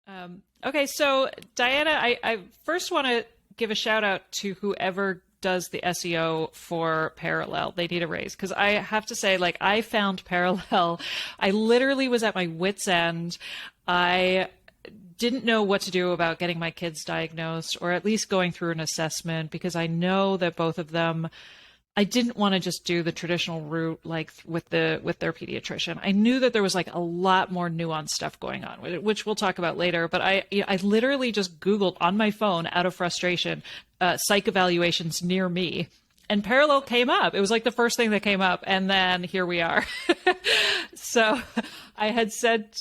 Okay, so Diana, I first want to give a shout out to whoever does the SEO for Parallel. They need a raise because I have to say, like, I found Parallel. I literally was at my wit's end. I didn't know what to do about getting my kids diagnosed or at least going through an assessment because I know that both of them I didn't want to just do the traditional route like with their pediatrician. I knew that there was like a lot more nuanced stuff going on, which we'll talk about later. But I literally just Googled on my phone out of frustration, psych evaluations near me, and Parallel came up. It was like the first thing that came up, and then here we are. So I had said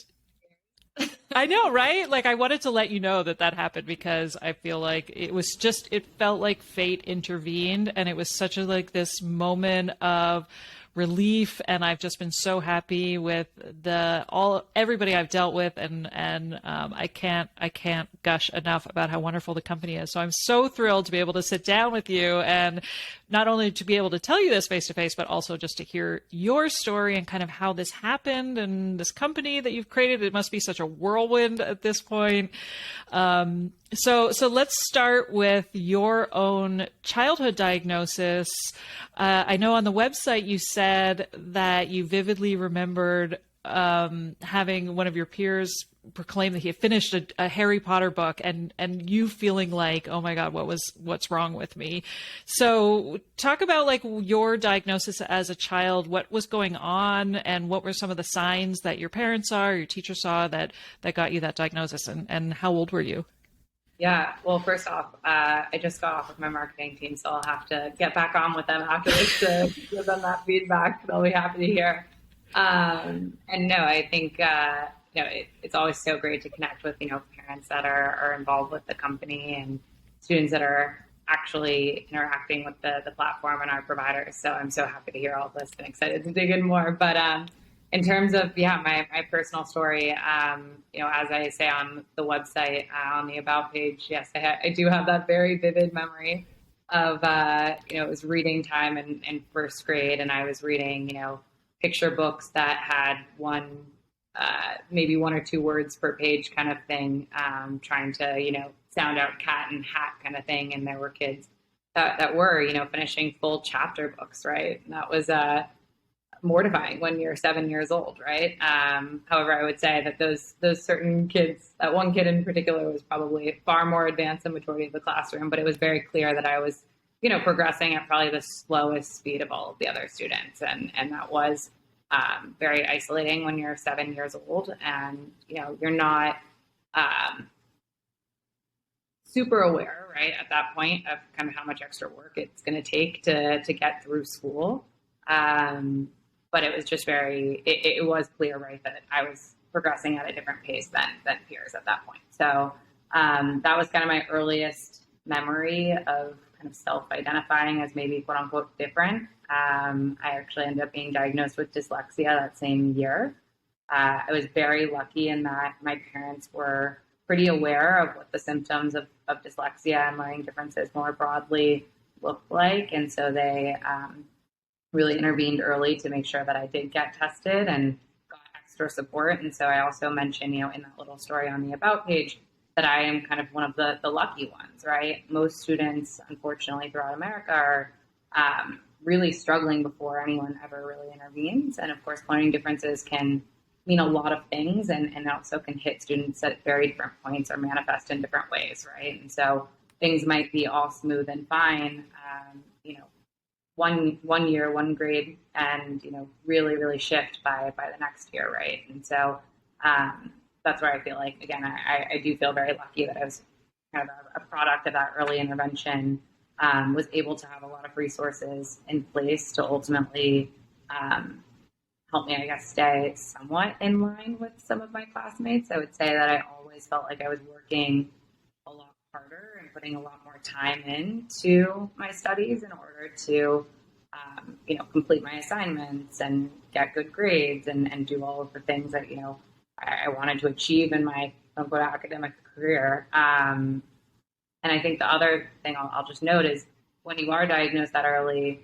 I know, right? Like, I wanted to let you know that that happened because I feel like it felt like fate intervened and it was such a, like, this moment of relief. And I've just been so happy with everybody I've dealt with. And I can't gush enough about how wonderful the company is. So I'm so thrilled to be able to sit down with you and not only to be able to tell you this face to face, but also just to hear your story and kind of how this happened and this company that you've created. It must be such a whirlwind at this point. So let's start with your own childhood diagnosis. I know on the website you said that you vividly remembered having one of your peers proclaim that he had finished a Harry Potter book and you feeling like, oh my God, what's wrong with me? So talk about like your diagnosis as a child, what was going on and what were some of the signs that your parents saw or your teacher saw that got you that diagnosis, and how old were you? Yeah, well, first off, I just got off of my marketing team, so I'll have to get back on with them afterwards to give them that feedback. They'll be happy to hear. And no, I think it's always so great to connect with parents that are involved with the company and students that are actually interacting with the platform and our providers. So I'm so happy to hear all this and excited to dig in more. But in terms of my personal story, as I say on the website on the about page, yes, I do have that very vivid memory of it was reading time in first grade, and I was reading picture books that had maybe one or two words per page kind of thing, trying to sound out cat and hat kind of thing, and there were kids that were finishing full chapter books, right? And that was mortifying when you're 7 years old, right? However, I would say that those certain kids, that one kid in particular, was probably far more advanced than the majority of the classroom, but it was very clear that I was, progressing at probably the slowest speed of all of the other students, and that was very isolating when you're 7 years old, and you're not super aware, right, at that point of kind of how much extra work it's going to take to get through school. But it was just it was clear, right, that I was progressing at a different pace than peers at that point. So that was kind of my earliest memory of kind of self-identifying as maybe quote unquote different. I actually ended up being diagnosed with dyslexia that same year. I was very lucky in that my parents were pretty aware of what the symptoms of dyslexia and learning differences more broadly looked like. And so they really intervened early to make sure that I did get tested and got extra support. And so I also mentioned, in that little story on the about page, that I am kind of one of the lucky ones, right? Most students, unfortunately, throughout America are really struggling before anyone ever really intervenes. And of course, learning differences can mean a lot of things and also can hit students at very different points or manifest in different ways, right? And so things might be all smooth and fine, one year, one grade, and really, really shift by the next year, right? And so that's where I feel like, again, I do feel very lucky that I was kind of a product of that early intervention, was able to have a lot of resources in place to ultimately help me, I guess, stay somewhat in line with some of my classmates. I would say that I always felt like I was working a lot harder and putting a lot more time into my studies in order to, complete my assignments and get good grades and do all of the things that, I wanted to achieve in my quote-unquote academic career. And I think the other thing I'll just note is when you are diagnosed that early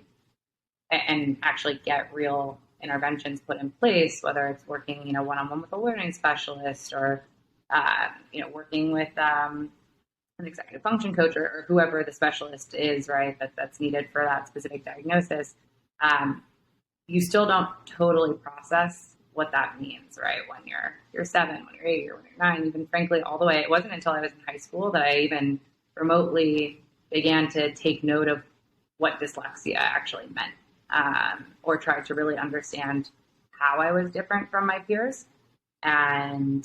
and actually get real interventions put in place, whether it's working, one-on-one with a learning specialist or working with an executive function coach or whoever the specialist is, right, that's needed for that specific diagnosis, you still don't totally process what that means, right? When you're 7, when you're 8, or when you're 9, even frankly, all the way. It wasn't until I was in high school that I even remotely began to take note of what dyslexia actually meant, or tried to really understand how I was different from my peers. And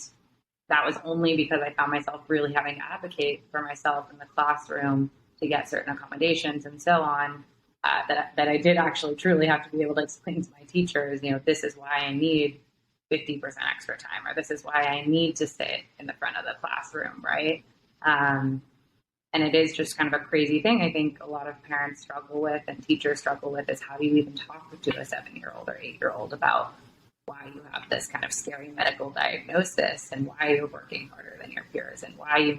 that was only because I found myself really having to advocate for myself in the classroom to get certain accommodations and so on, that I did actually truly have to be able to explain to my teachers, this is why I need 50% extra time, or this is why I need to sit in the front of the classroom, right? And it is just kind of a crazy thing. I think a lot of parents struggle with and teachers struggle with is how do you even talk to a 7-year-old or 8-year-old about why you have this kind of scary medical diagnosis and why you're working harder than your peers and why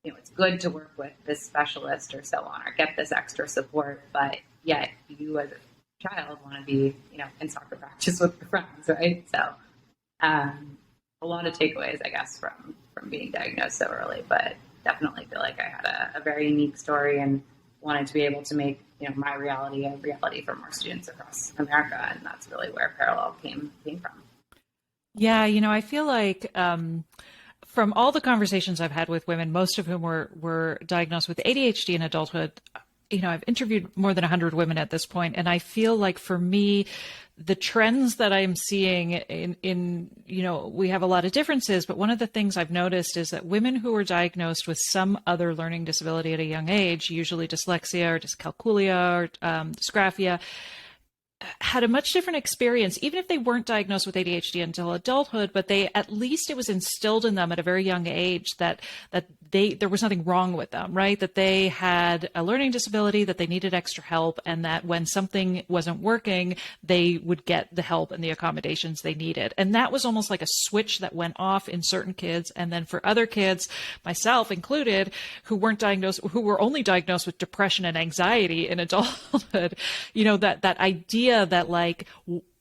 it's good to work with this specialist or so on, or get this extra support, but yet you as a child want to be, in soccer practice with your friends, right? So a lot of takeaways, I guess, from being diagnosed so early, but definitely feel like I had a very unique story and wanted to be able to make my reality a reality for more students across America, and that's really where Parallel came from. Yeah, I feel like from all the conversations I've had with women, most of whom were diagnosed with ADHD in adulthood, I've interviewed more than 100 women at this point, and I feel like for me, the trends that I'm seeing in we have a lot of differences, but one of the things I've noticed is that women who were diagnosed with some other learning disability at a young age, usually dyslexia or dyscalculia or dysgraphia, had a much different experience, even if they weren't diagnosed with ADHD until adulthood, but at least it was instilled in them at a very young age that there was nothing wrong with them, right? That they had a learning disability, that they needed extra help, and that when something wasn't working, they would get the help and the accommodations they needed. And that was almost like a switch that went off in certain kids. And then for other kids, myself included, who were only diagnosed with depression and anxiety in adulthood, that idea that like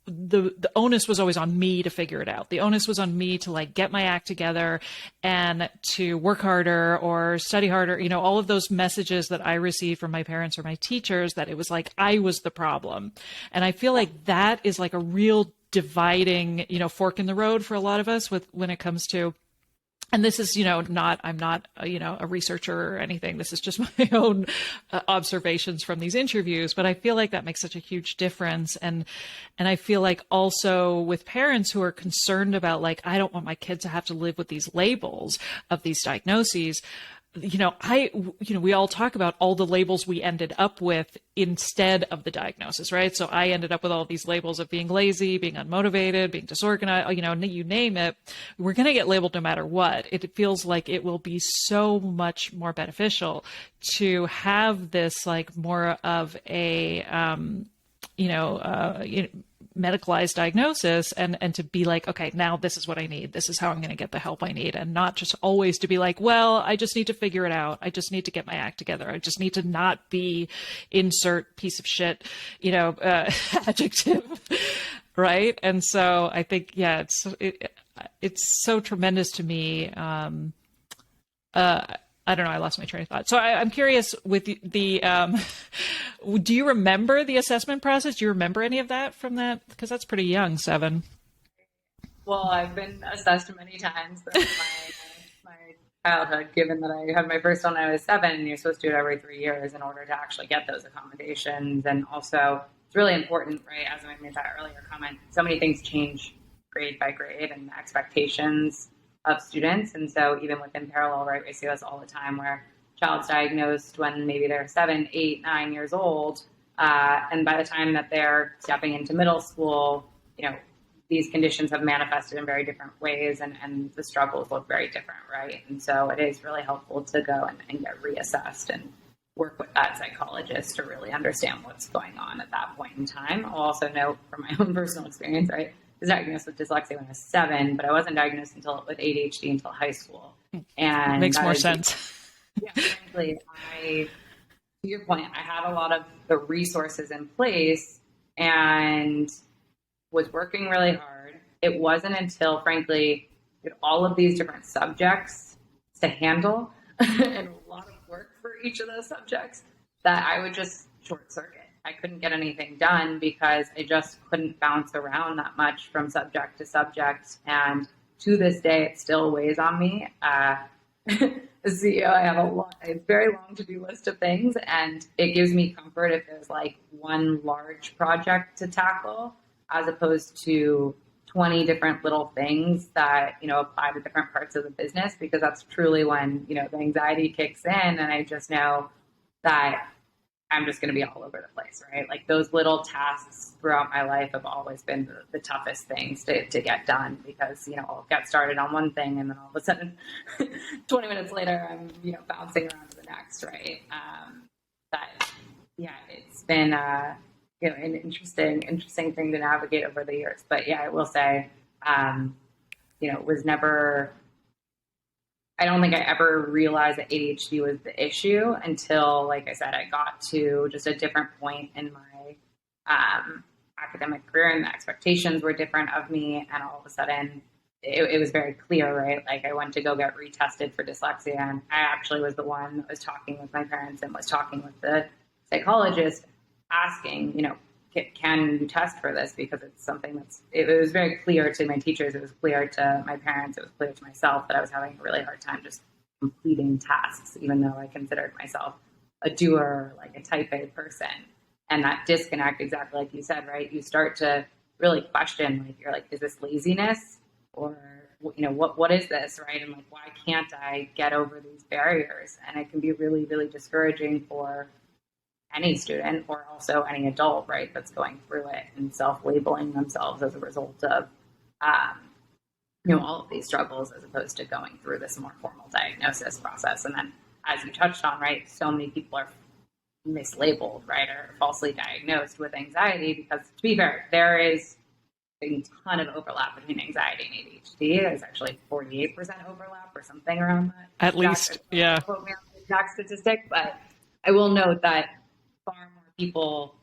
the onus was always on me to figure it out. The onus was on me to like get my act together and to work harder or study harder. All of those messages that I received from my parents or my teachers, that it was like I was the problem. And I feel like that is like a real dividing, fork in the road for a lot of us when it comes to. And this is, I'm not, a researcher or anything. This is just my own observations from these interviews. But I feel like that makes such a huge difference. And I feel like also with parents who are concerned about like, I don't want my kids to have to live with these labels of these diagnoses. We all talk about all the labels we ended up with instead of the diagnosis, right? So I ended up with all these labels of being lazy, being unmotivated, being disorganized, you name it. We're going to get labeled no matter what. It feels like it will be so much more beneficial to have this like more of a, medicalized diagnosis and to be like, okay, now this is what I need. This is how I'm going to get the help I need. And not just always to be like, well, I just need to figure it out. I just need to get my act together. I just need to not be insert piece of shit, adjective. Right. And so I think, yeah, it's so tremendous to me. I don't know. I lost my train of thought. So I'm curious with the do you remember the assessment process? Do you remember any of that from that? Because that's pretty young, 7. Well, I've been assessed many times throughout my childhood, given that I had my first one when I was 7, and you're supposed to do it every 3 years in order to actually get those accommodations. And also, it's really important, right, as I made that earlier comment, so many things change grade by grade and expectations of students. And so even within Parallel, right, we see this all the time where child's diagnosed when maybe they're 7, 8, 9 years old. And by the time that they're stepping into middle school, these conditions have manifested in very different ways and the struggles look very different, right? And so it is really helpful to go and get reassessed and work with that psychologist to really understand what's going on at that point in time. I'll also note from my own personal experience, right, I was diagnosed with dyslexia when I was 7, but I wasn't diagnosed with ADHD until high school. And makes more sense. Yeah, frankly, to your point, I had a lot of the resources in place and was working really hard. It wasn't until, frankly, we had all of these different subjects to handle and a lot of work for each of those subjects that I would just short circuit. I couldn't get anything done because I just couldn't bounce around that much from subject to subject. And to this day, it still weighs on me. As CEO, I have a very long to-do list of things, and it gives me comfort if there's like one large project to tackle, as opposed to 20 different little things that, apply to different parts of the business, because that's truly when, the anxiety kicks in, and I just know that I'm just going to be all over the place, right? Like those little tasks throughout my life have always been the toughest things to get done, because, I'll get started on one thing and then all of a sudden 20 minutes later, I'm, bouncing around to the next, right? It's been, an interesting thing to navigate over the years. But yeah, I will say, it was never, I don't think I ever realized that ADHD was the issue until, like I said, I got to just a different point in my academic career, and the expectations were different of me. And all of a sudden, it was very clear, right? Like I went to go get retested for dyslexia, and I actually was the one that was talking with my parents and was talking with the psychologist, asking, can you test for this? Because it's something it was very clear to my teachers. It was clear to my parents. It was clear to myself that I was having a really hard time just completing tasks, even though I considered myself a doer, like a type A person. And that disconnect, exactly like you said, right? You start to really question, like, you're like, is this laziness, or, what is this, right? And like, why can't I get over these barriers? And it can be really, really discouraging for any student, or also any adult, right, that's going through it and self-labeling themselves as a result of, all of these struggles, as opposed to going through this more formal diagnosis process. And then, as you touched on, right, so many people are mislabeled, right, or falsely diagnosed with anxiety, because, to be fair, there is a ton of overlap between anxiety and ADHD. There's actually 48% overlap or something around that. At least, yeah. Quote me on the exact statistic, but I will note that far more people,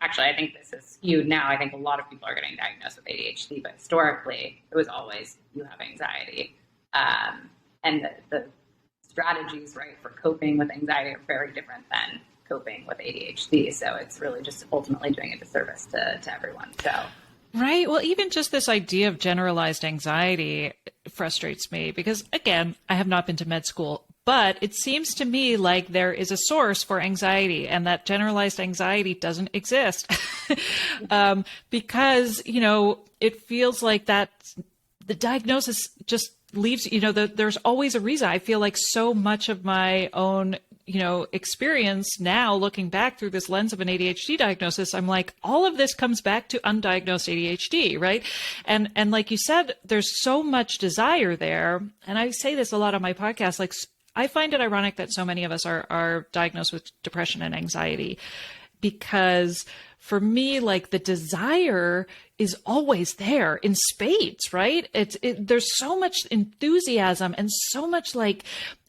actually, I think this is skewed now. I think a lot of people are getting diagnosed with ADHD, but historically, it was always, you have anxiety. And the strategies, right, for coping with anxiety are very different than coping with ADHD. So it's really just ultimately doing a disservice to everyone. So. Right. Well, even just this idea of generalized anxiety frustrates me, because, again, I have not been to med school, but it seems to me like there is a source for anxiety, and that generalized anxiety doesn't exist. Because, it feels like that the diagnosis just leaves, there's always a reason. I feel like so much of my own, experience now, looking back through this lens of an ADHD diagnosis, I'm like, all of this comes back to undiagnosed ADHD, right? And like you said, there's so much desire there. And I say this a lot on my podcast, like, I find it ironic that so many of us are diagnosed with depression and anxiety, because for me, like, the desire is always there in spades, right? There's so much enthusiasm and so much like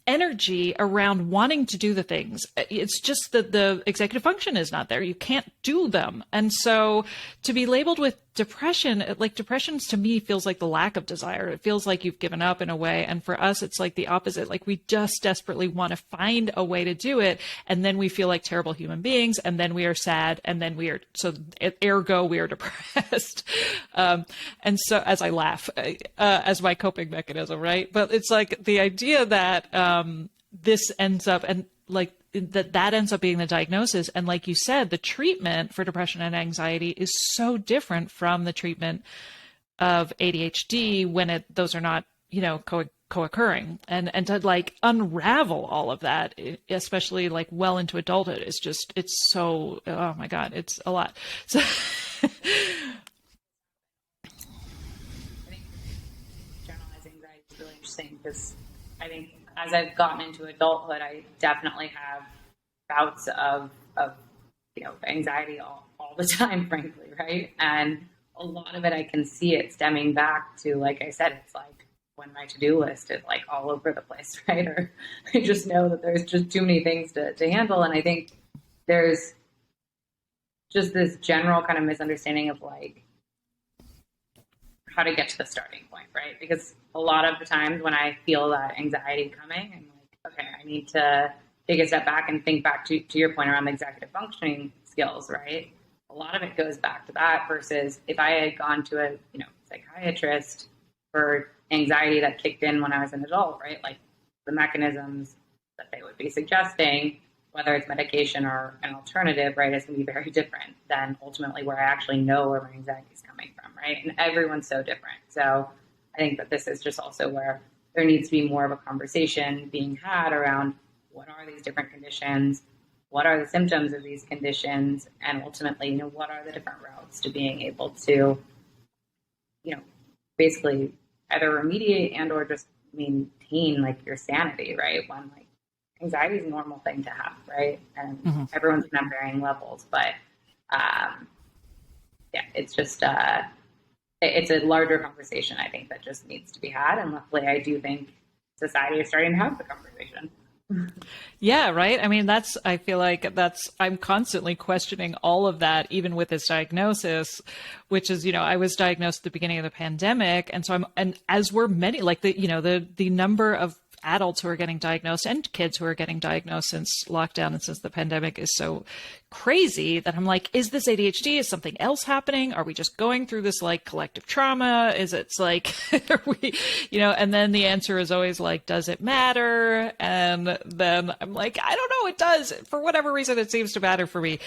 energy around wanting to do the things. It's just that the executive function is not there. You can't do them. And so to be labeled with depression, like, depressions to me feels like the lack of desire. It feels like you've given up in a way. And for us, it's like the opposite. Like, we just desperately want to find a way to do it. And then we feel like terrible human beings. And then we are sad. And then ergo, we are depressed. And so, as I laugh, as my coping mechanism, right? But it's like the idea that this ends up, and like, that ends up being the diagnosis. And like you said, the treatment for depression and anxiety is so different from the treatment of ADHD when those are not, co-occurring. And to like unravel all of that, especially like well into adulthood, is just, it's so, oh my God, it's a lot. So I think generalized anxiety is really interesting, because I think as I've gotten into adulthood, I definitely have bouts of anxiety all the time, frankly, right? And a lot of it, I can see it stemming back to, like I said, it's like when my to-do list is like all over the place, right? Or I just know that there's just too many things to handle. And I think there's just this general kind of misunderstanding of like how to get to the starting point, right? Because a lot of the times when I feel that anxiety coming, I'm like, okay, I need to take a step back and think back to your point around the executive functioning skills, right? A lot of it goes back to that versus if I had gone to a, psychiatrist for anxiety that kicked in when I was an adult, right? Like the mechanisms that they would be suggesting, whether it's medication or an alternative, right, is going to be very different than ultimately where I actually know where my anxiety is coming from, right? And everyone's so different. So I think that this is just also where there needs to be more of a conversation being had around what are these different conditions, what are the symptoms of these conditions, and ultimately, what are the different routes to being able to, basically either remediate and or just maintain like your sanity, right? When like anxiety is a normal thing to have, right? And everyone's going to have varying levels, but it's just it's a larger conversation, I think, that just needs to be had. And luckily, I do think society is starting to have the conversation. Yeah, right. I mean, I feel like I'm constantly questioning all of that, even with this diagnosis, which is, I was diagnosed at the beginning of the pandemic. And so and as were many, like the number of adults who are getting diagnosed and kids who are getting diagnosed since lockdown and since the pandemic is so crazy that I'm like, is this ADHD? Is something else happening? Are we just going through this like collective trauma? It's like, are we, and then the answer is always like, does it matter? And then I'm like, I don't know. It does. For whatever reason, it seems to matter for me.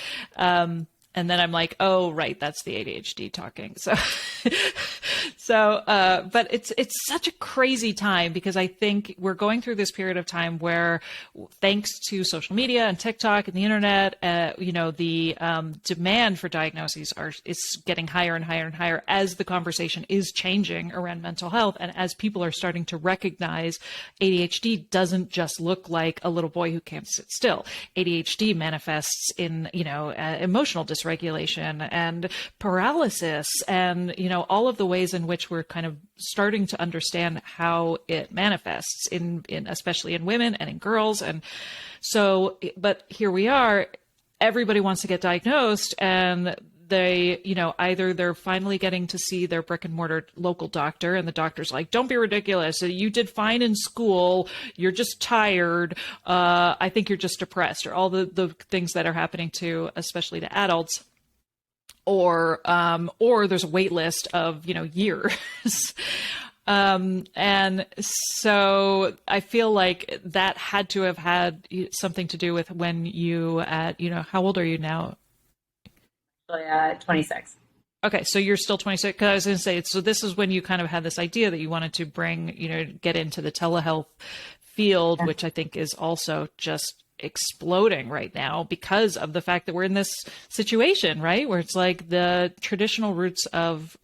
And then I'm like, oh, right, that's the ADHD talking. But it's such a crazy time because I think we're going through this period of time where, thanks to social media and TikTok and the internet, the demand for diagnoses is getting higher and higher and higher as the conversation is changing around mental health, and as people are starting to recognize ADHD doesn't just look like a little boy who can't sit still. ADHD manifests in emotional dysregulation and paralysis and all of the ways in which we're kind of starting to understand how it manifests in especially in women and in girls. And so, but here we are, everybody wants to get diagnosed, and they, either they're finally getting to see their brick and mortar local doctor, and the doctor's like, don't be ridiculous. You did fine in school. You're just tired. I think you're just depressed, or all the things that are happening to, especially to adults. Or there's a wait list of, years. And so I feel like that had to have had something to do with when you how old are you now? 26. Okay, so you're still 26. Because I was going to say, so this is when you kind of had this idea that you wanted to bring, get into the telehealth field, which I think is also just exploding right now because of the fact that we're in this situation, right? Where it's like the traditional routes of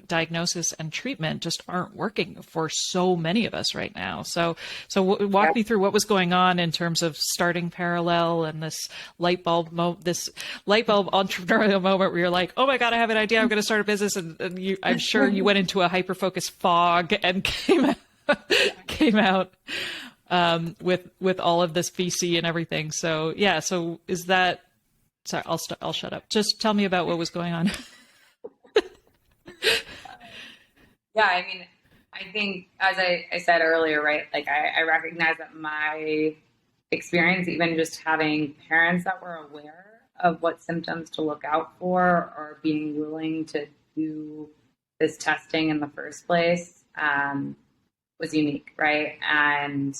diagnosis and treatment just aren't working for so many of us right now. So walk me through what was going on in terms of starting Parallel and this light bulb entrepreneurial moment where you're like, oh my God, I have an idea. I'm going to start a business. And I'm sure you went into a hyper-focused fog and came out with all of this VC and everything. So yeah, so is that, sorry, I'll shut up. Just tell me about what was going on. Yeah, I mean, I think as I said earlier, right, like I recognize that my experience, even just having parents that were aware of what symptoms to look out for or being willing to do this testing in the first place, was unique, right? And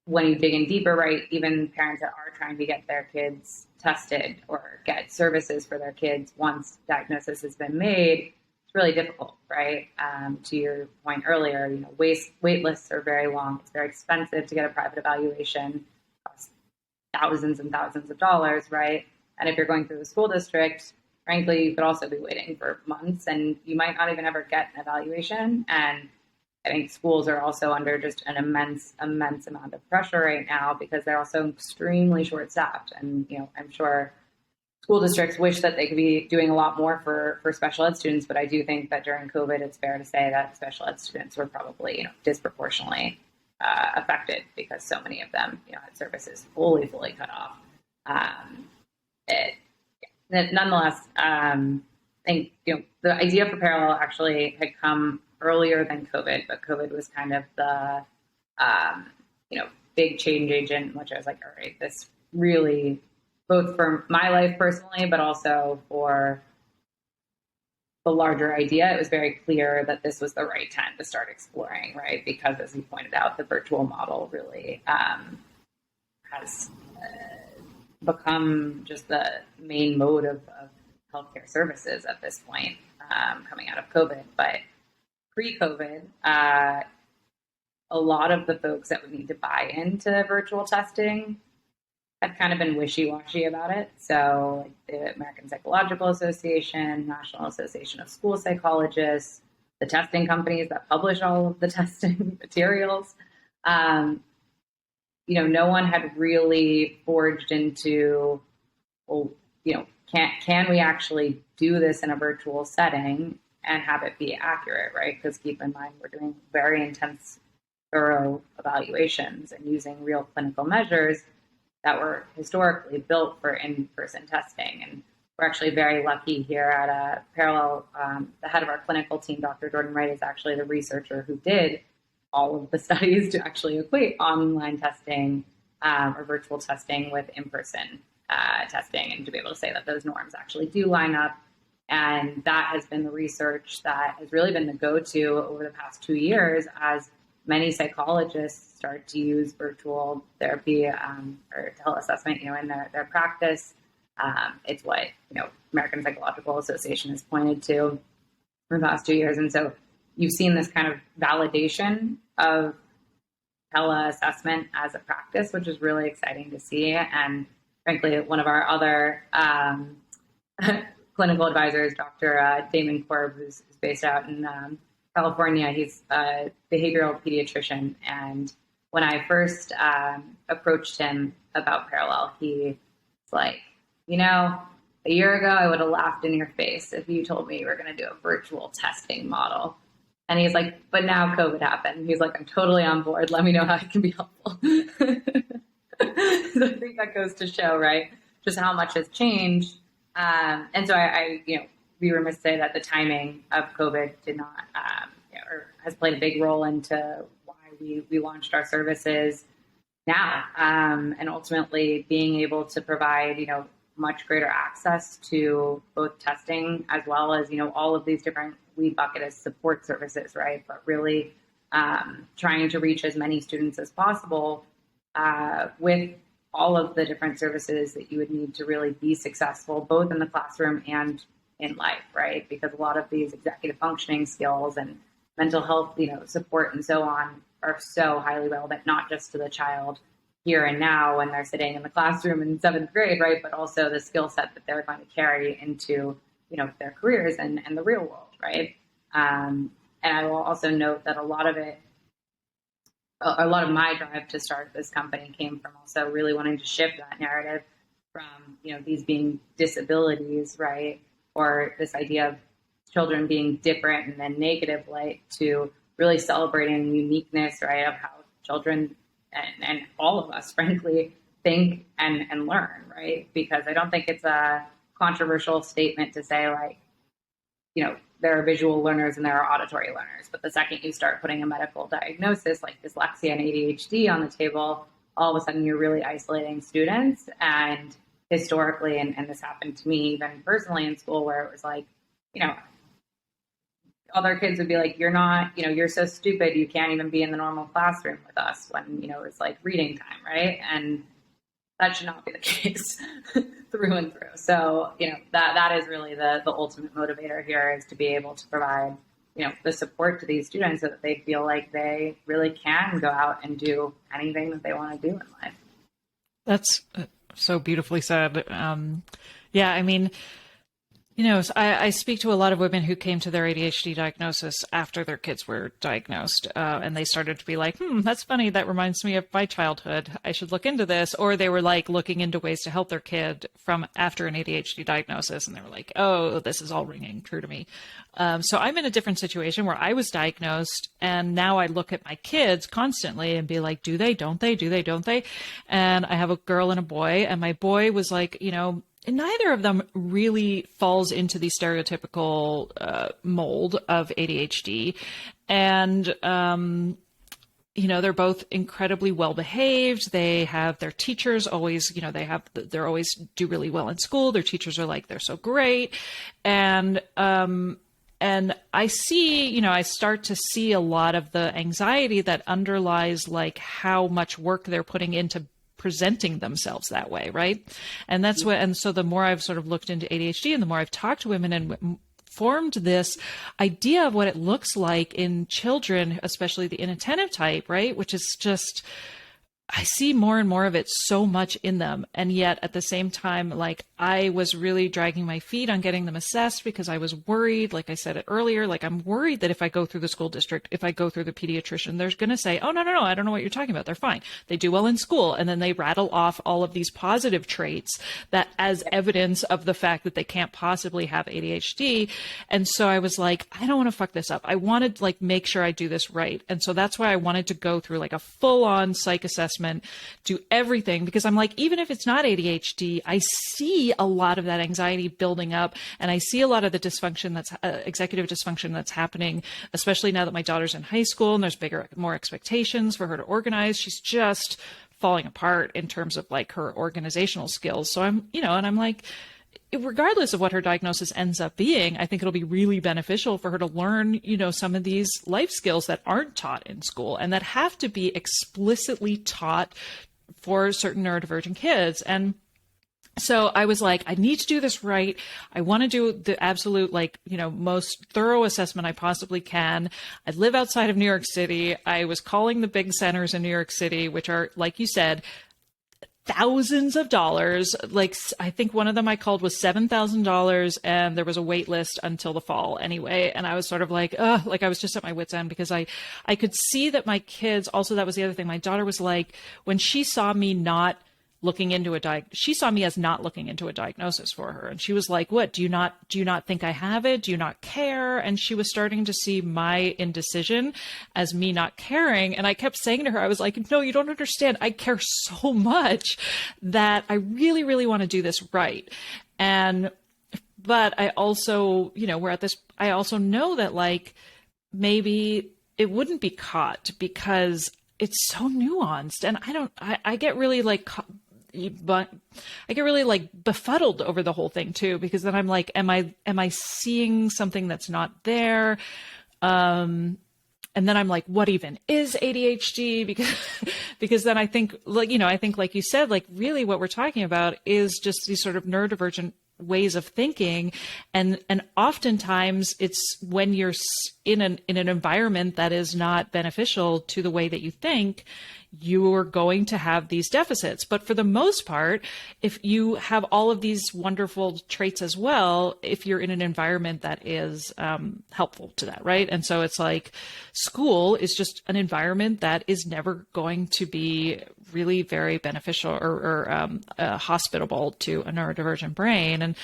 when you dig in deeper, right, even parents that are trying to get their kids tested or get services for their kids once diagnosis has been made, it's really difficult, right? To your point earlier, wait lists are very long. It's very expensive to get a private evaluation, costs thousands and thousands of dollars, right? And if you're going through the school district, frankly, you could also be waiting for months, and you might not even ever get an evaluation. And I think schools are also under just an immense amount of pressure right now because they're also extremely short-staffed. And, I'm sure school districts wish that they could be doing a lot more for special ed students, but I do think that during COVID, it's fair to say that special ed students were probably, disproportionately affected because so many of them, had services fully cut off. Nonetheless, think, the idea for parallel actually had come earlier than COVID, but COVID was kind of the, big change agent, which I was like, all right, this really, both for my life personally, but also for the larger idea, it was very clear that this was the right time to start exploring, right? Because as you pointed out, the virtual model really has become just the main mode of healthcare services at this point, coming out of COVID. But pre-COVID, a lot of the folks that would need to buy into virtual testing had kind of been wishy-washy about it. So like the American Psychological Association, National Association of School Psychologists, the testing companies that publish all of the testing materials, no one had really forged into, well, can we actually do this in a virtual setting and have it be accurate, right? Because keep in mind, we're doing very intense, thorough evaluations and using real clinical measures that were historically built for in-person testing. And we're actually very lucky here at Parallel. The head of our clinical team, Dr. Jordan Wright, is actually the researcher who did all of the studies to actually equate online testing or virtual testing with in-person testing, and to be able to say that those norms actually do line up. And that has been the research that has really been the go-to over the past 2 years as many psychologists start to use virtual therapy or teleassessment, in their practice. It's what, American Psychological Association has pointed to for the past 2 years. And so you've seen this kind of validation of teleassessment as a practice, which is really exciting to see. And frankly, one of our other clinical advisors, Dr. Damon Korb, who's based out in California, he's a behavioral pediatrician. And when I first approached him about Parallel, he was like, a year ago, I would have laughed in your face if you told me you were going to do a virtual testing model. And he's like, but now COVID happened. He's like, I'm totally on board. Let me know how I can be helpful. So I think that goes to show, right, just how much has changed. And so I be remiss to say that the timing of COVID did not, or has played a big role into why we launched our services now, and ultimately being able to provide, much greater access to both testing as well as, all of these different, we bucket as support services, right? But really trying to reach as many students as possible with all of the different services that you would need to really be successful, both in the classroom and in life, right? Because a lot of these executive functioning skills and mental health, support and so on are so highly relevant, not just to the child here and now when they're sitting in the classroom in 7th grade, right? But also the skill set that they're going to carry into, their careers and the real world, right? And I will also note that a lot of my drive to start this company came from also really wanting to shift that narrative from, these being disabilities, right? Or this idea of children being different and then negative light to really celebrating uniqueness, right? Of how children and all of us, frankly, think and learn, right? Because I don't think it's a controversial statement to say, like, there are visual learners and there are auditory learners. But the second you start putting a medical diagnosis like dyslexia and ADHD on the table, all of a sudden you're really isolating students. And historically, and this happened to me even personally in school, where it was like, other kids would be like, you're not, you're so stupid, you can't even be in the normal classroom with us when, it's like reading time, right? And that should not be the case through and through. So, that is really the ultimate motivator here, is to be able to provide, the support to these students so that they feel like they really can go out and do anything that they want to do in life. That's so beautifully said. Yeah, I mean, I speak to a lot of women who came to their ADHD diagnosis after their kids were diagnosed, and they started to be like, that's funny. That reminds me of my childhood. I should look into this. Or they were like looking into ways to help their kid from after an ADHD diagnosis, and they were like, oh, this is all ringing true to me. So I'm in a different situation where I was diagnosed, and now I look at my kids constantly and be like, do they, don't they, do they, don't they? And I have a girl and a boy, and my boy was like, neither of them really falls into the stereotypical mold of ADHD. And, they're both incredibly well behaved. They have their teachers always, they're always do really well in school. Their teachers are like, they're so great. And I see, I start to see a lot of the anxiety that underlies like how much work they're putting into presenting themselves that way. Right. And so the more I've sort of looked into ADHD and the more I've talked to women and formed this idea of what it looks like in children, especially the inattentive type, right? Which is just, I see more and more of it so much in them. And yet at the same time, like I was really dragging my feet on getting them assessed because I was worried, like I said it earlier, like I'm worried that if I go through the school district, if I go through the pediatrician, they're going to say, oh, no, I don't know what you're talking about. They're fine. They do well in school. And then they rattle off all of these positive traits that as evidence of the fact that they can't possibly have ADHD. And so I was like, I don't want to fuck this up. I wanted to like make sure I do this right. And so that's why I wanted to go through like a full on psych assessment, do everything, because I'm like, even if it's not ADHD, I see a lot of that anxiety building up, and I see a lot of the dysfunction that's executive dysfunction that's happening, especially now that my daughter's in high school and there's more expectations for her to organize. She's just falling apart in terms of like her organizational skills. So I'm, and I'm like, regardless of what her diagnosis ends up being, I think it'll be really beneficial for her to learn, some of these life skills that aren't taught in school and that have to be explicitly taught for certain neurodivergent kids. And so I was like, I need to do this right. I want to do the absolute, most thorough assessment I possibly can. I live outside of New York City. I was calling the big centers in New York City, which are, like you said, thousands of dollars. Like I think one of them I called was $7,000 and there was a wait list until the fall anyway. And I was sort of like, I was just at my wit's end because I could see that my kids, also that was the other thing. My daughter was like, when she saw me not looking into she saw me as not looking into a diagnosis for her. And she was like, what, do you not think I have it? Do you not care? And she was starting to see my indecision as me not caring. And I kept saying to her, I was like, no, you don't understand. I care so much that I really, really want to do this right. But I also, we're at this, I also know that like, maybe it wouldn't be caught because it's so nuanced. And I get really but I get really like befuddled over the whole thing too, because then I'm like, am I seeing something that's not there? And then I'm like, what even is ADHD? Because then I think like you said, like really what we're talking about is just these sort of neurodivergent ways of thinking. And oftentimes it's when you're in an environment that is not beneficial to the way that you think, you are going to have these deficits. But for the most part, if you have all of these wonderful traits as well, if you're in an environment that is helpful to that, right? And so it's like school is just an environment that is never going to be really very beneficial or hospitable to a neurodivergent brain. And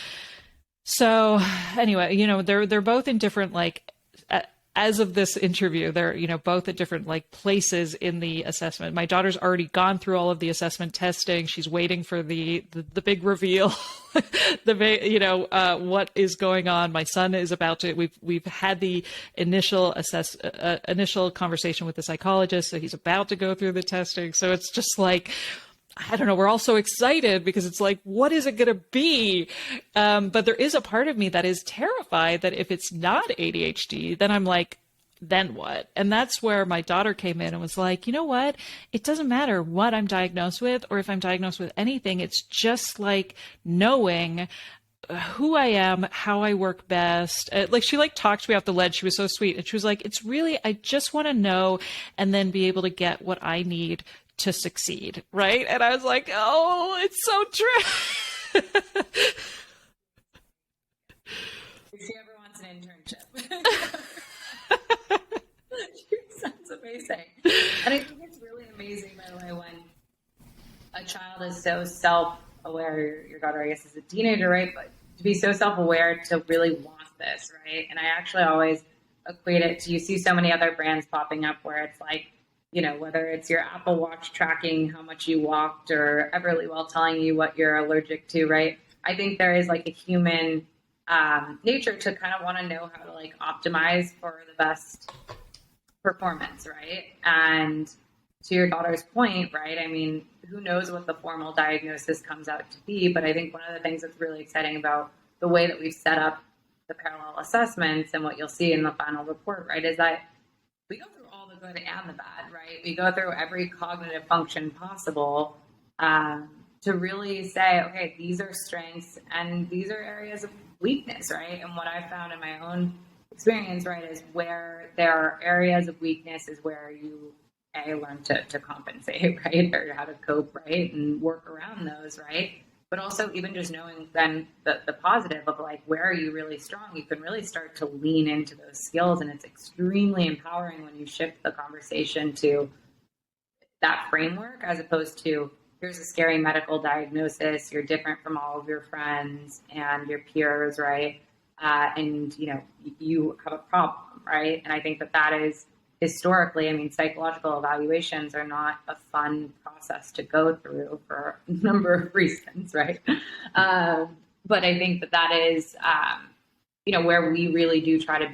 so anyway, they're both in different as of this interview, they're, both at different places in the assessment. My daughter's already gone through all of the assessment testing. She's waiting for the big reveal, what is going on. My son is about to, we've had the initial conversation with the psychologist. So he's about to go through the testing. So it's just like, I don't know, we're all so excited because it's like, what is it going to be? But there is a part of me that is terrified that if it's not ADHD, then I'm like, then what? And that's where my daughter came in and was like, you know what? It doesn't matter what I'm diagnosed with or if I'm diagnosed with anything. It's just like knowing who I am, how I work best. She talked me off the ledge. She was so sweet. And she was like, it's really, I just want to know and then be able to get what I need to succeed, right? And I was like, oh, it's so true. She ever wants an internship. Sounds amazing. And I think it's really amazing, by the way, when a child is so self-aware, your daughter, I guess, is a teenager, right? But to be so self-aware to really want this, right? And I actually always equate it to, you see so many other brands popping up where it's like, whether it's your Apple Watch tracking how much you walked or Everlywell telling you what you're allergic to, right? I think there is like a human nature to kind of want to know how to like optimize for the best performance, right? And to your daughter's point, right? I mean, who knows what the formal diagnosis comes out to be, but I think one of the things that's really exciting about the way that we've set up the parallel assessments and what you'll see in the final report, right, is that we go through all the good and the bad, right? We go through every cognitive function possible to really say, okay, these are strengths and these are areas of weakness, right? And what I found in my own experience, right, is where there are areas of weakness is where you learn to compensate, right, or how to cope, right, and work around those, right. But also even just knowing then the positive of like where are you really strong, you can really start to lean into those skills, and it's extremely empowering when you shift the conversation to that framework as opposed to here's a scary medical diagnosis, you're different from all of your friends and your peers, right? And, you know, you have a problem, right? And I think that is historically, I mean, psychological evaluations are not a fun process to go through for a number of reasons, right? But I think that is, you know, where we really try to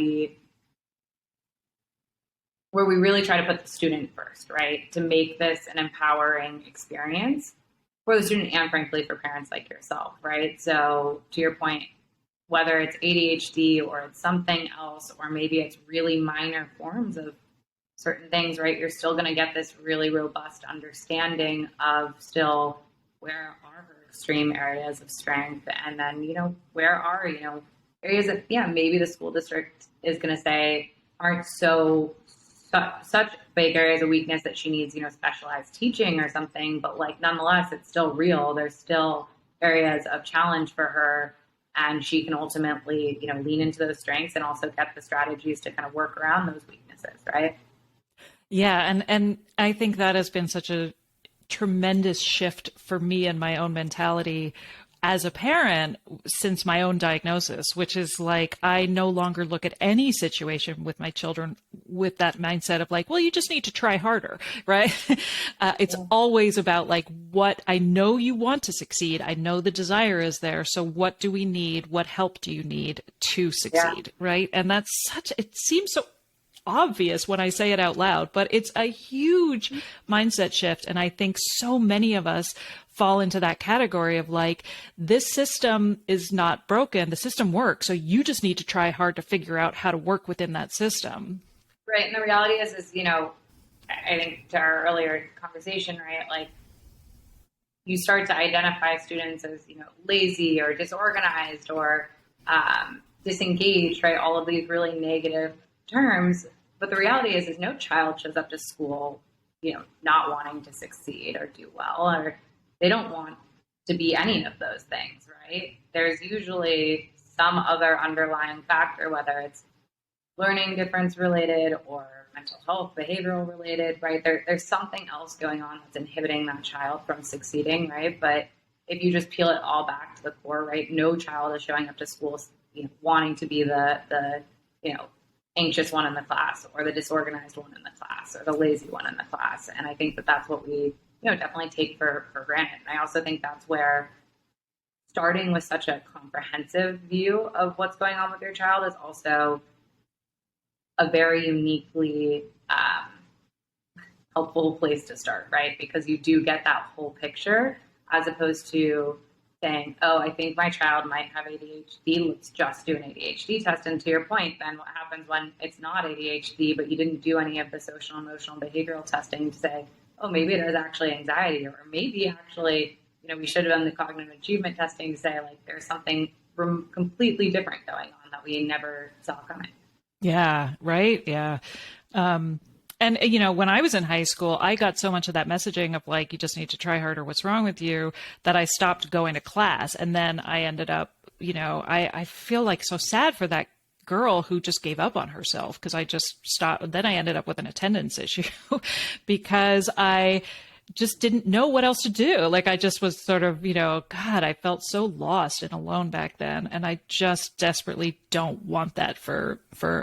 put the student first, right? To make this an empowering experience for the student and frankly for parents like yourself, right? So to your point, whether it's ADHD or it's something else, or maybe it's really minor forms of certain things, right? You're still going to get this really robust understanding of still where are her extreme areas of strength, and then, you know, where are, you know, areas that, yeah, maybe the school district is going to say aren't such big areas of weakness that she needs, you know, specialized teaching or something, but like nonetheless, it's still real. There's still areas of challenge for her, and she can ultimately, you know, lean into those strengths and also get the strategies to kind of work around those weaknesses, right? Yeah, and I think that has been such a tremendous shift for me and my own mentality as a parent since my own diagnosis, which is like, I no longer look at any situation with my children with that mindset of like, well, you just need to try harder, right? It's always about like, what I know you want to succeed. I know the desire is there. So what do we need? What help do you need to succeed? Right. And that's it seems so obvious when I say it out loud, but it's a huge mindset shift. And I think so many of us fall into that category of like, this system is not broken. The system works. So you just need to try hard to figure out how to work within that system. Right. And the reality is, you know, I think to our earlier conversation, right, like you start to identify students as, you know, lazy or disorganized or disengaged, right? All of these really negative terms. But the reality is no child shows up to school, you know, not wanting to succeed or do well, or they don't want to be any of those things, right? There's usually some other underlying factor, whether it's learning difference related or mental health, behavioral related, right? There's something else going on that's inhibiting that child from succeeding, right? But if you just peel it all back to the core, right? No child is showing up to school, you know, wanting to be the you know, anxious one in the class or the disorganized one in the class or the lazy one in the class. And I think that's what we, you know, definitely take for granted. And I also think that's where starting with such a comprehensive view of what's going on with your child is also a very uniquely helpful place to start, right? Because you do get that whole picture as opposed to saying, oh, I think my child might have ADHD, let's just do an ADHD test. And to your point, then what happens when it's not ADHD, but you didn't do any of the social, emotional, behavioral testing to say, oh, maybe it is actually anxiety, or maybe actually, you know, we should have done the cognitive achievement testing to say, like, there's something completely different going on that we never saw coming. Yeah, right. Yeah. And, you know, when I was in high school, I got so much of that messaging of like, you just need to try harder. What's wrong with you? That I stopped going to class. And then I ended up, you know, I feel like so sad for that girl who just gave up on herself because I just stopped. Then I ended up with an attendance issue because I just didn't know what else to do. Like I just was sort of, you know, God, I felt so lost and alone back then. And I just desperately don't want that for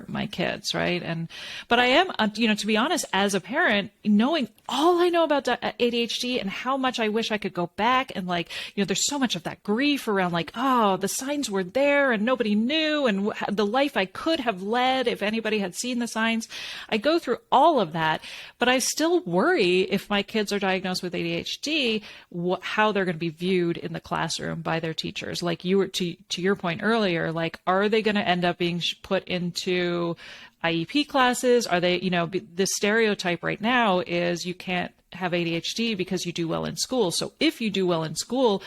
my kids, right? But I am, to be honest, as a parent, knowing all I know about ADHD and how much I wish I could go back and like, there's so much of that grief around like, oh, the signs were there and nobody knew, and the life I could have led if anybody had seen the signs. I go through all of that, but I still worry if my kids are diagnosed with ADHD, how they're going to be viewed in the classroom by their teachers. Like you were to your point earlier, like, are they going to end up being put into IEP classes? Are they, the stereotype right now is you can't have ADHD because you do well in school. So if you do well in school,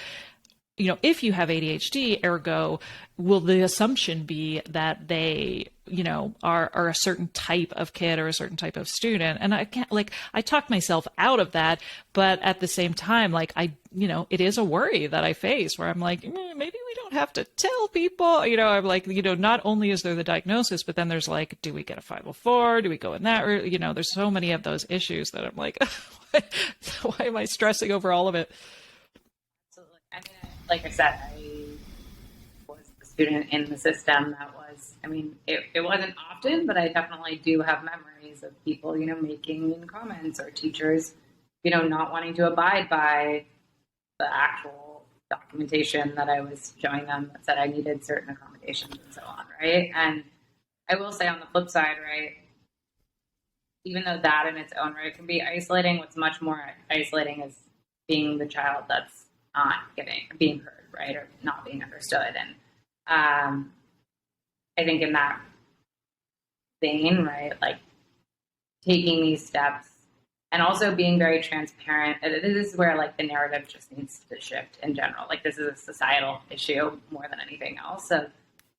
if you have ADHD, ergo, will the assumption be that they, are a certain type of kid or a certain type of student? And I can't, I talk myself out of that, but at the same time, it is a worry that I face where I'm like, maybe we don't have to tell people, I'm like, not only is there the diagnosis, but then there's like, do we get a 504? Do we go in that? Or, there's so many of those issues that I'm like, why am I stressing over all of it? Absolutely. I mean, like I said, I was a student in the system that was, it wasn't often, but I definitely do have memories of people, making comments or teachers, not wanting to abide by the actual documentation that I was showing them that said I needed certain accommodations and so on, right? And I will say on the flip side, right, even though that in its own right can be isolating, what's much more isolating is being the child that's not being heard, right, or not being understood. And I think in that vein, right, like taking these steps and also being very transparent. This is where like the narrative just needs to shift in general. Like this is a societal issue more than anything else. So,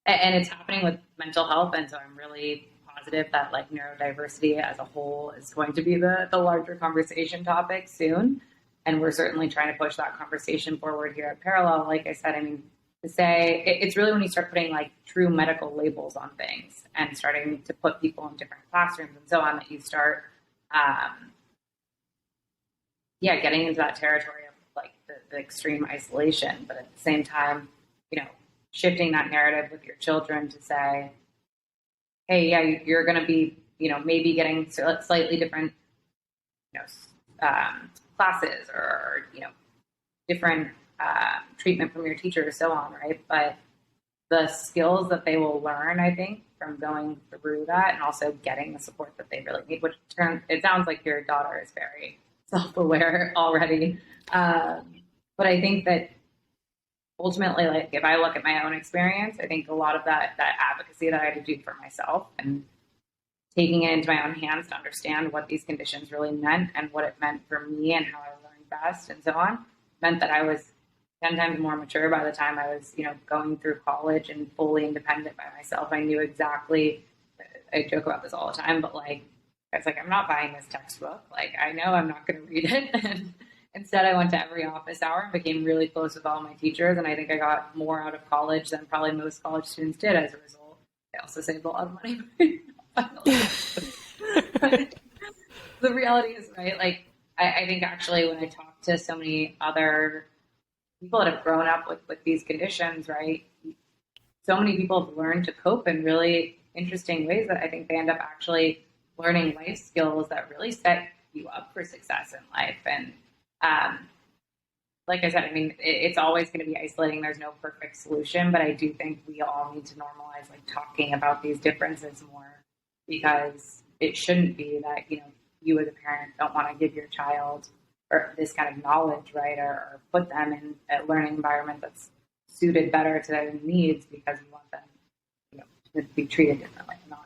and it's happening with mental health. And so I'm really positive that like neurodiversity as a whole is going to be the larger conversation topic soon. And we're certainly trying to push that conversation forward here at Parallel. Like I said, to say it's really when you start putting like true medical labels on things and starting to put people in different classrooms and so on that you start, getting into that territory of like the extreme isolation, but at the same time, shifting that narrative with your children to say, hey, yeah, you're going to be, maybe getting slightly different, classes or, different treatment from your teacher or so on, right? But the skills that they will learn, I think, from going through that and also getting the support that they really need, it sounds like your daughter is very self-aware already. But I think that ultimately, like if I look at my own experience, I think a lot of that advocacy that I had to do for myself and taking it into my own hands to understand what these conditions really meant and what it meant for me and how I learned best and so on, meant that I was 10 times more mature by the time I was, going through college and fully independent by myself. I knew exactly, I joke about this all the time, but like, I was like, I'm not buying this textbook. Like, I know I'm not going to read it. And instead, I went to every office hour and became really close with all my teachers. And I think I got more out of college than probably most college students did as a result. I also saved a lot of money. But the reality is, right, like, I think actually when I talk to so many other people that have grown up with these conditions, right, so many people have learned to cope in really interesting ways that I think they end up actually learning life skills that really set you up for success in life. And like I said, it's always going to be isolating. There's no perfect solution, but I do think we all need to normalize like talking about these differences more, because it shouldn't be that, you as a parent don't want to give your child or this kind of knowledge, right, or put them in a learning environment that's suited better to their needs because you want them, to be treated differently, not.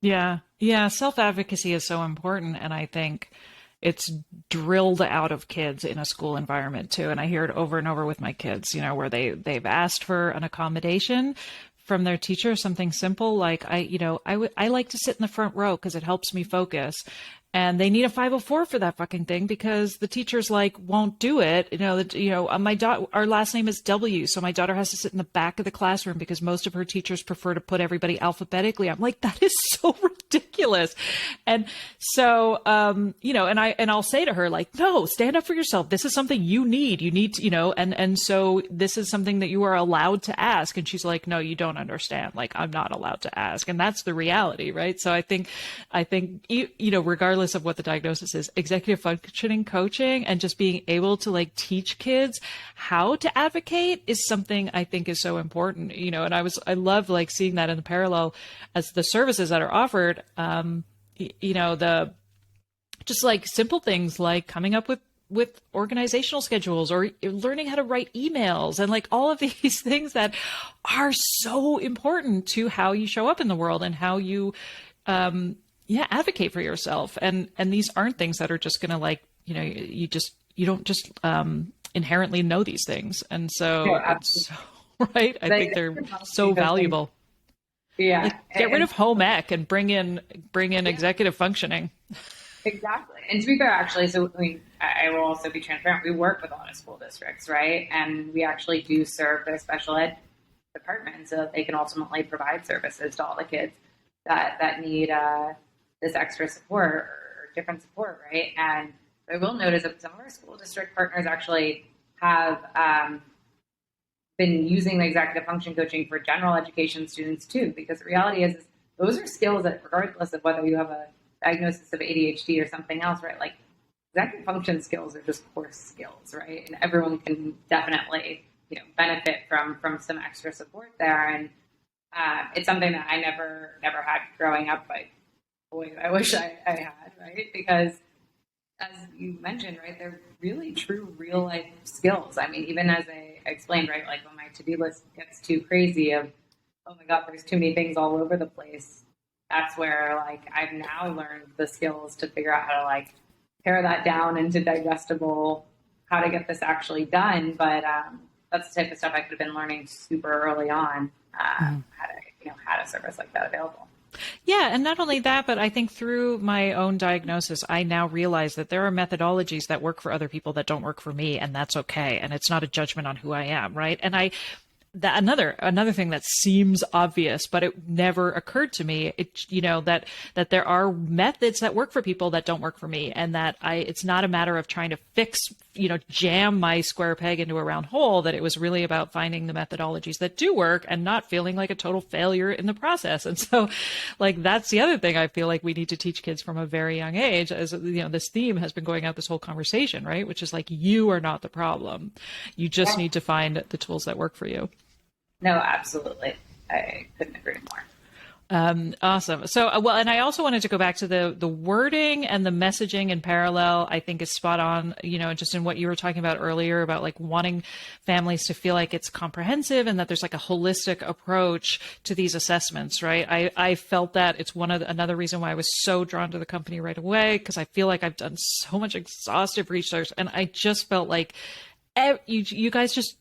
Yeah. Self-advocacy is so important. And I think it's drilled out of kids in a school environment too. And I hear it over and over with my kids, where they've asked for an accommodation from their teacher, something simple like I like to sit in the front row because it helps me focus. and they need a 504 for that fucking thing because the teachers like won't do it. My daughter, our last name is W, so my daughter has to sit in the back of the classroom because most of her teachers prefer to put everybody alphabetically. I'm like, that is so ridiculous. And so, and I'll say to her like, no, stand up for yourself. This is something you need. You need to, and so this is something that you are allowed to ask. And she's like, no, you don't understand. Like, I'm not allowed to ask. And that's the reality, right? So I think, regardless of what the diagnosis is, executive functioning coaching and just being able to like teach kids how to advocate is something I think is so important, and I love like seeing that in the parallel as the services that are offered, the just like simple things like coming up with organizational schedules or learning how to write emails and like all of these things that are so important to how you show up in the world and how you, advocate for yourself. And these aren't things that are just going to like, you don't just inherently know these things. And so, right. I think they're so valuable. Yeah. Like, get rid of home ec and bring in executive functioning. Exactly. And to be fair, actually, so I will also be transparent. We work with a lot of school districts, right? And we actually do serve their special ed department so that they can ultimately provide services to all the kids that need this extra support or different support, right? And I will notice that some of our school district partners actually have been using the executive function coaching for general education students too, because the reality is those are skills that regardless of whether you have a diagnosis of ADHD or something else, right? Like executive function skills are just core skills, right? And everyone can definitely, benefit from some extra support there. And it's something that I never had growing up, but boy, I wish I had, right? Because as you mentioned, right, they're really true real life skills. I mean, even as I explained, right, like when my to-do list gets too crazy of, oh my God, there's too many things all over the place. That's where like I've now learned the skills to figure out how to like pare that down into digestible, how to get this actually done. But that's the type of stuff I could have been learning super early on, how to service like that available. Yeah. And not only that, but I think through my own diagnosis, I now realize that there are methodologies that work for other people that don't work for me. And that's okay. And it's not a judgment on who I am. Right. And another thing that seems obvious, but it never occurred to me, that there are methods that work for people that don't work for me. And that it's not a matter of trying to jam my square peg into a round hole, that it was really about finding the methodologies that do work and not feeling like a total failure in the process. And so like, that's the other thing I feel like we need to teach kids from a very young age, as this theme has been going out this whole conversation, right? Which is like, you are not the problem. You just need to find the tools that work for you. No, absolutely. I couldn't agree more. Awesome. So, and I also wanted to go back to the wording and the messaging in parallel, I think is spot on, just in what you were talking about earlier about like wanting families to feel like it's comprehensive and that there's like a holistic approach to these assessments, right? I felt that it's another reason why I was so drawn to the company right away, because I feel like I've done so much exhaustive research and I just felt like you guys just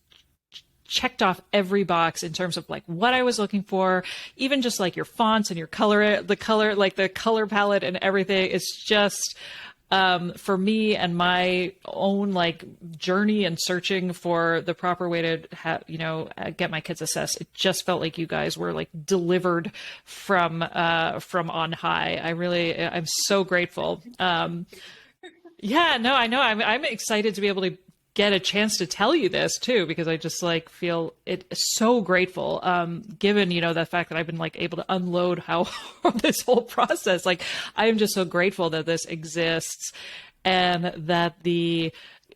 checked off every box in terms of like what I was looking for, even just like your fonts and your color, the color palette and everything. It's just, for me and my own like journey and searching for the proper way to get my kids assessed, it just felt like you guys were like delivered from on high. I'm so grateful. Yeah, no, I know. I'm excited to be able to get a chance to tell you this too, because I just like feel it so grateful, given, the fact that I've been like able to unload how this whole process, like I am just so grateful that this exists and that the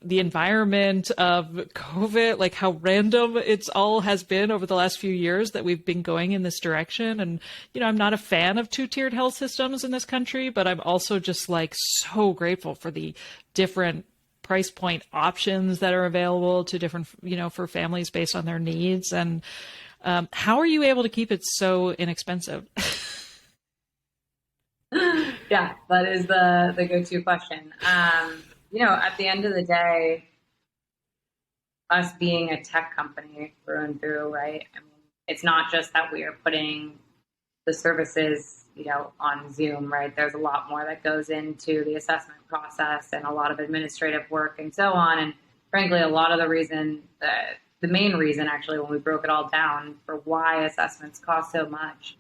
environment of COVID, like how random it's all has been over the last few years that we've been going in this direction. And, I'm not a fan of two-tiered health systems in this country, but I'm also just like so grateful for the different price point options that are available to different, for families based on their needs. And how are you able to keep it so inexpensive? Yeah, that is the go-to question. At the end of the day, us being a tech company through and through, right? I mean, it's not just that we are putting the services on Zoom, right? There's a lot more that goes into the assessment process and a lot of administrative work and so on. And frankly, a lot of the main reason actually, when we broke it all down for why assessments cost so much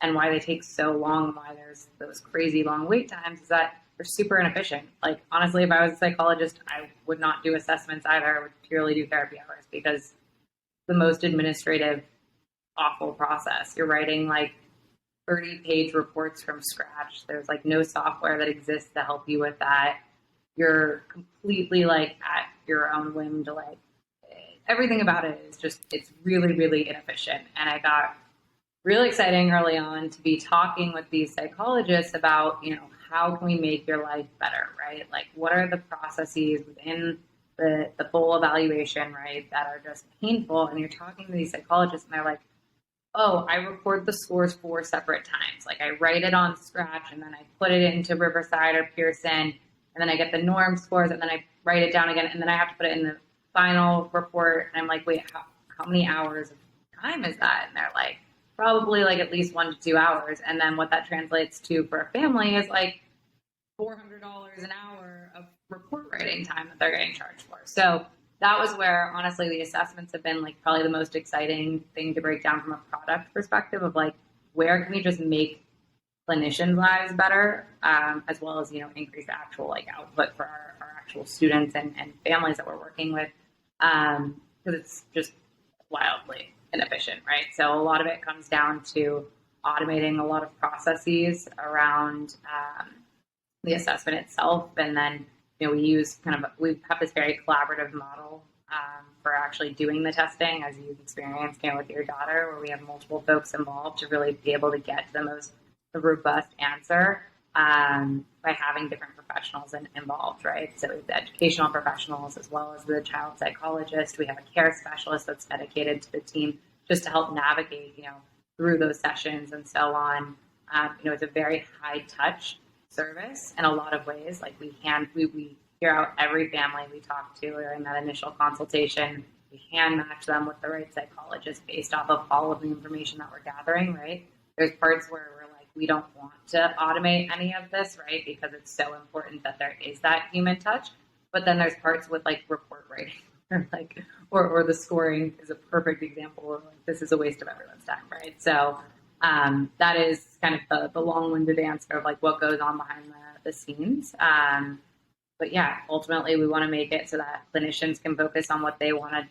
and why they take so long, why there's those crazy long wait times, is that they're super inefficient. Like, honestly, if I was a psychologist, I would not do assessments either. I would purely do therapy hours, because the most administrative, awful process. You're writing like 30-page reports from scratch. There's like no software that exists to help you with that. You're completely like at your own whim to like, everything about it is just, it's really, really inefficient. And I got really exciting early on to be talking with these psychologists about, how can we make your life better, right? Like, what are the processes within the full evaluation, right, that are just painful? And you're talking to these psychologists and they're like, oh, I record the scores 4 separate times. Like, I write it on Scratch and then I put it into Riverside or Pearson, and then I get the norm scores and then I write it down again, and then I have to put it in the final report. And I'm like, wait, how many hours of time is that? And they're like, probably like at least 1 to 2 hours. And then what that translates to for a family is like $400 an hour of report writing time that they're getting charged for. So that was where, honestly, the assessments have been like probably the most exciting thing to break down from a product perspective of like, where can we just make clinicians' lives better, as well as, increase the actual like output for our actual students and families that we're working with, because it's just wildly inefficient, right? So a lot of it comes down to automating a lot of processes around the assessment itself. And then, we have this very collaborative model for actually doing the testing, as you've experienced, with your daughter, where we have multiple folks involved to really be able to get to the robust answer by having different professionals involved, right? So we have the educational professionals as well as the child psychologist. We have a care specialist that's dedicated to the team just to help navigate, through those sessions and so on. It's a very high touch service in a lot of ways. Like, we hear out every family we talk to during that initial consultation. We hand match them with the right psychologist based off of all of the information that we're gathering, right? There's parts where we're like, we don't want to automate any of this, right? Because it's so important that there is that human touch. But then there's parts with like report writing or the scoring is a perfect example of like, this is a waste of everyone's time, right? So that is kind of the long-winded answer of like what goes on behind the scenes. But yeah, ultimately we want to make it so that clinicians can focus on what they want to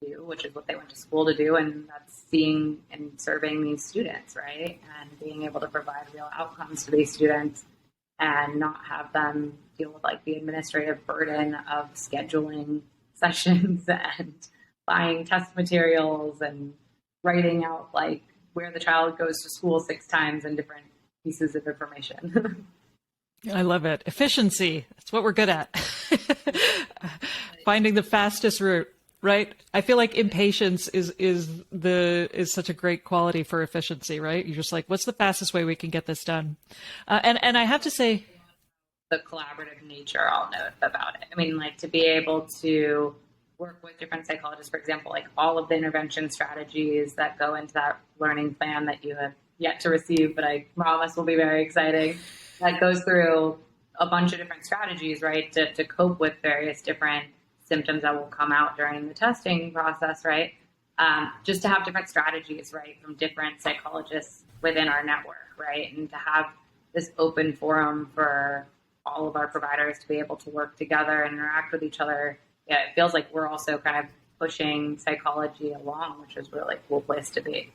do, which is what they went to school to do, and that's seeing and serving these students, right? And being able to provide real outcomes to these students and not have them deal with like the administrative burden of scheduling sessions and buying test materials and writing out like where the child goes to school 6 times and different pieces of information. I love it. Efficiency. That's what we're good at. Finding the fastest route, right? I feel like impatience is such a great quality for efficiency, right? You're just like, what's the fastest way we can get this done? And I have to say, the collaborative nature, I'll note about it. I mean, like, to be able to work with different psychologists, for example, like all of the intervention strategies that go into that learning plan that you have yet to receive, but I promise will be very exciting. That goes through a bunch of different strategies, right, to cope with various different symptoms that will come out during the testing process, right? Just to have different strategies, right, from different psychologists within our network, right? And to have this open forum for all of our providers to be able to work together and interact with each other. Yeah, it feels like we're also kind of pushing psychology along, which is really a cool place to be.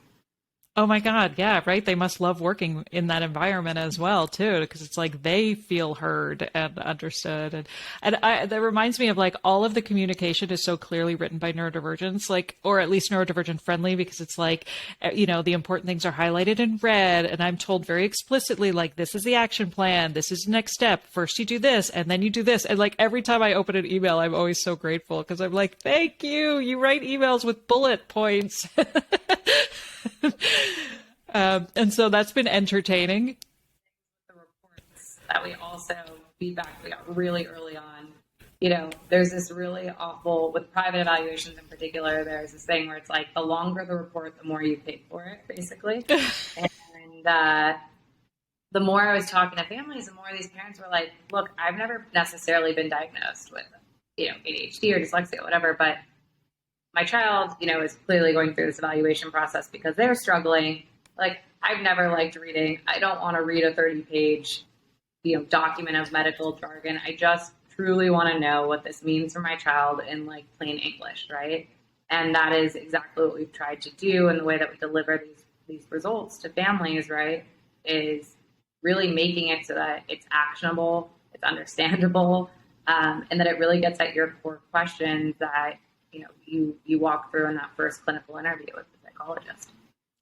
Oh my God. Yeah. Right. They must love working in that environment as well, too, because it's like they feel heard and understood. And that reminds me of like all of the communication is so clearly written by neurodivergents, like, or at least neurodivergent friendly, because it's like, the important things are highlighted in red. And I'm told very explicitly, like, this is the action plan. This is the next step. First you do this and then you do this. And like every time I open an email, I'm always so grateful because I'm like, thank you. You write emails with bullet points. And so that's been entertaining. The reports that we also feedback we got really early on, there's this really awful, with private evaluations in particular, there's this thing where it's like the longer the report, the more you pay for it, basically. And the more I was talking to families, the more these parents were like, look, I've never necessarily been diagnosed with, ADHD or dyslexia, whatever, but my child, is clearly going through this evaluation process because they're struggling. Like, I've never liked reading. I don't want to read a 30-page, document of medical jargon. I just truly want to know what this means for my child in like plain English, right? And that is exactly what we've tried to do. And the way that we deliver these results to families, right, is really making it so that it's actionable, it's understandable, and that it really gets at your core questions that you walk through in that first clinical interview with the psychologist.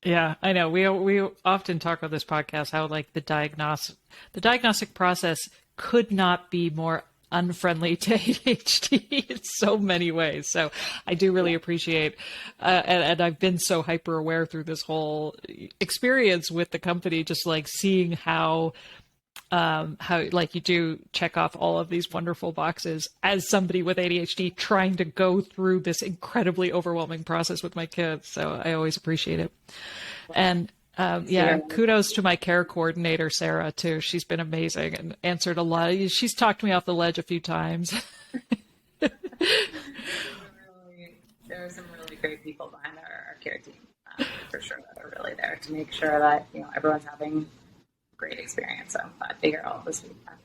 Yeah, I know. We often talk on this podcast how like the diagnostic process could not be more unfriendly to ADHD in so many ways. So I do really appreciate, and I've been so hyper aware through this whole experience with the company, just like seeing how like you do check off all of these wonderful boxes as somebody with ADHD trying to go through this incredibly overwhelming process with my kids. So I always appreciate it. And kudos to my care coordinator, Sarah, too. She's been amazing and answered a lot. She's talked me off the ledge a few times. There are some really great people behind our care team, for sure, that are really there to make sure that everyone's having great experience. So I'm glad to hear all of this feedback.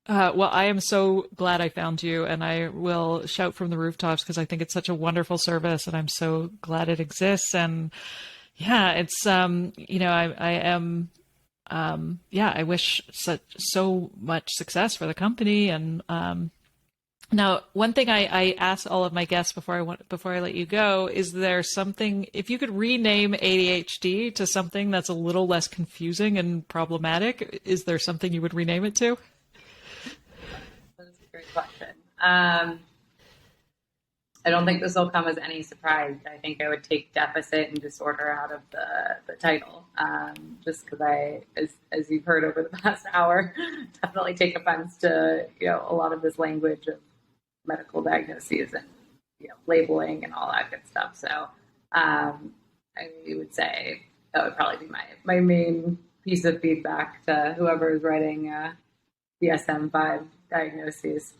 Well, I am so glad I found you, and I will shout from the rooftops because I think it's such a wonderful service, and I'm so glad it exists. And yeah, it's I am I wish so much success for the company. And now, one thing I ask all of my guests before I let you go, is there something, if you could rename ADHD to something that's a little less confusing and problematic, is there something you would rename it to? That's a great question. I don't think this will come as any surprise. I think I would take deficit and disorder out of the title, just because as you've heard over the past hour, definitely take offense to a lot of this language of medical diagnoses and labeling and all that good stuff. So I would say that would probably be my main piece of feedback to whoever is writing DSM-5 diagnoses.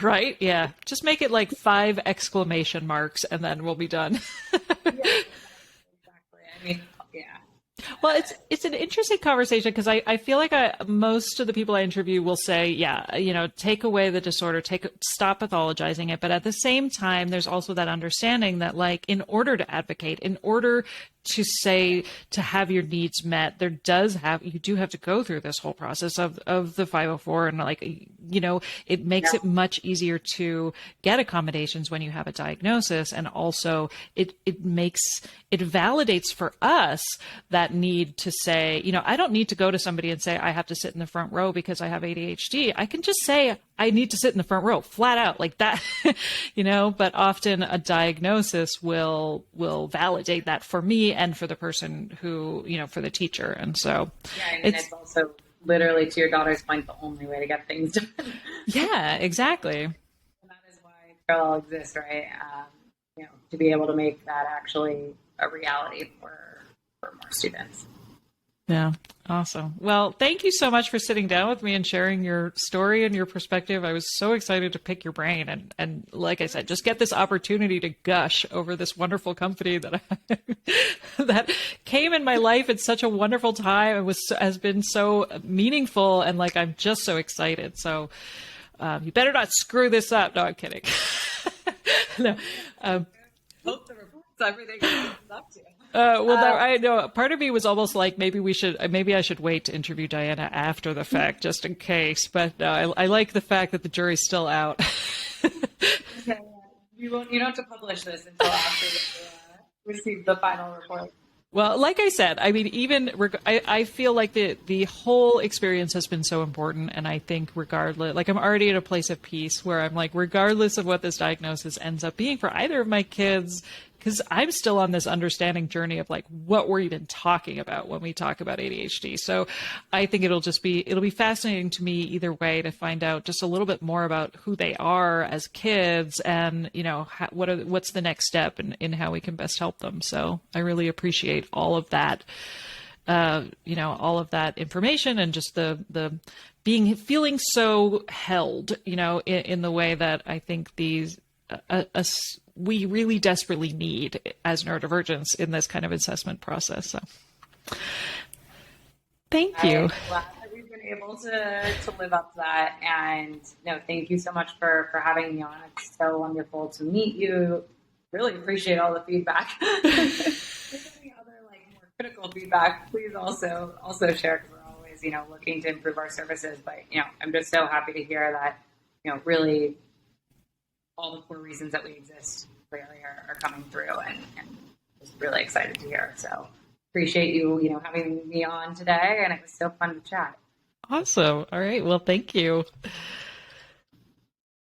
Right? Yeah. Just make it like 5 exclamation marks and then we'll be done. Yeah, exactly. I mean, yeah. Well, it's an interesting conversation because I feel like most of the people I interview will say, take away the disorder, stop pathologizing it. But at the same time, there's also that understanding that like in order to advocate, in order to say to have your needs met, you do have to go through this whole process of the 504, and like it makes it much easier to get accommodations when you have a diagnosis, and also it validates for us that need to say, I don't need to go to somebody and say I have to sit in the front row because I have ADHD. I can just say I need to sit in the front row, flat out, like that. But often a diagnosis will validate that for me and for the person who, for the teacher. And so it's also literally, to your daughter's point, the only way to get things done. Yeah, exactly. And that is why Parallel exists, right? To be able to make that actually a reality for more students. Yeah. Awesome. Well, thank you so much for sitting down with me and sharing your story and your perspective. I was so excited to pick your brain and like I said, just get this opportunity to gush over this wonderful company that that came in my life at such a wonderful time and has been so meaningful, and like I'm just so excited. So you better not screw this up. No, I'm kidding. No. Hope the reports everything is up to. I know part of me was almost like maybe I should wait to interview Diana after the fact, just in case. But I like the fact that the jury's still out. Okay. You don't have to publish this until after you receive the final report. Well, like I said, I mean, I feel like the whole experience has been so important, and I think regardless, like I'm already at a place of peace where I'm like, regardless of what this diagnosis ends up being for either of my kids, because I'm still on this understanding journey of like what we're even talking about when we talk about ADHD. So I think it'll be fascinating to me either way to find out just a little bit more about who they are as kids, and what's the next step in how we can best help them. So I really appreciate all of that. all of that information and just the feeling so held, in the way that I think we really desperately need as neurodivergents in this kind of assessment process. So thank you. I'm glad that we've been able to live up to that. And no, thank you so much for having me on. It's so wonderful to meet you. Really appreciate all the feedback. If there's any other more critical feedback, please also share, because we're always, looking to improve our services. But, I'm just so happy to hear that, really all the core reasons that we exist clearly are coming through, and just really excited to hear. So appreciate you, having me on today, and it was so fun to chat. Awesome. All right. Well, thank you.